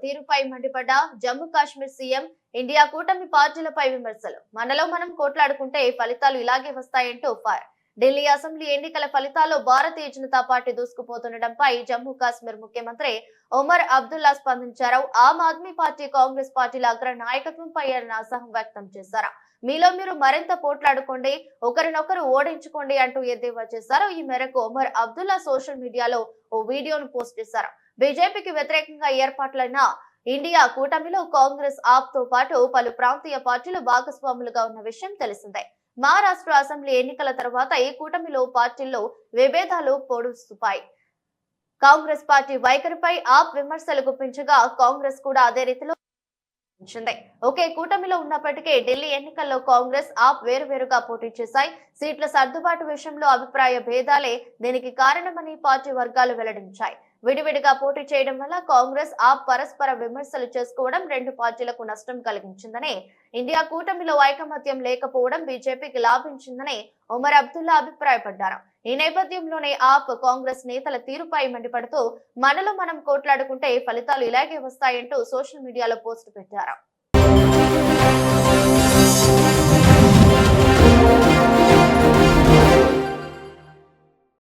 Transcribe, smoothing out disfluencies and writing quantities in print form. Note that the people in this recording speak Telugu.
తీరుపై మండిపడ్డ జమ్మూ కాశ్మీర్ సీఎం. ఇండియా కూటమి పార్టీలపై విమర్శలు. మనలో మనం కోట్లాడుకుంటే ఫలితాలు ఇలాగే వస్తాయంటూ ఫైర్. ఢిల్లీ అసెంబ్లీ ఎన్నికల ఫలితాల్లో భారతీయ జనతా పార్టీ దూసుకుపోతుండటంపై జమ్మూ కాశ్మీర్ ముఖ్యమంత్రి ఒమర్ అబ్దుల్లా స్పందించారు. ఆమ్ ఆద్మీ పార్టీ, కాంగ్రెస్ పార్టీల అగ్ర నాయకత్వంపై ఆయన అసహనం వ్యక్తం చేశారు. మీలో మీరు మరింత పోట్లాడుకోండి, ఒకరినొకరు ఓడించుకోండి అంటూ ఎద్దేవా చేశారు. ఈ మేరకు ఒమర్ అబ్దుల్లా సోషల్ మీడియాలో ఓ వీడియోను పోస్ట్ చేశారు. బీజేపీకి వ్యతిరేకంగా ఏర్పాట్లైన ఇండియా కూటమిలో కాంగ్రెస్, ఆప్ తో పాటు పలు ప్రాంతీయ పార్టీలు భాగస్వాములుగా ఉన్న విషయం తెలిసిందే. మహారాష్ట్ర అసెంబ్లీ ఎన్నికల తర్వాత ఈ కూటమిలో పార్టీల్లో విభేదాలు పొడుస్తున్నాయి. కాంగ్రెస్ పార్టీ వైఖరిపై ఆప్ విమర్శలు గుప్పించగా కాంగ్రెస్ కూడా అదే రీతిలో ఒకే కూటమిలో ఉన్నప్పటికీ ఢిల్లీ ఎన్నికల్లో కాంగ్రెస్, ఆప్ వేరువేరుగా పోటీ చేశాయి. సీట్ల సర్దుబాటు విషయంలో అభిప్రాయ భేదాలే దీనికి కారణమని పార్టీ వర్గాలు వెల్లడించాయి. విడివిడిగా పోటీ చేయడం వల్ల కాంగ్రెస్, ఆప్ పరస్పర విమర్శలు చేసుకోవడం రెండు పార్టీలకు నష్టం కలిగించిందని, ఇండియా కూటమిలో ఐకమత్యం లేకపోవడం బీజేపీకి లాభించిందని ఒమర్ అబ్దుల్లా అభిప్రాయపడ్డారు. ఈ నేపథ్యంలోనే ఆప్, కాంగ్రెస్ నేతల తీరుపై మండిపడుతూ మనలో మనం కోట్లాడుకుంటే ఫలితాలు ఇలాగే వస్తాయంటూ సోషల్ మీడియాలో పోస్ట్ పెట్టారు.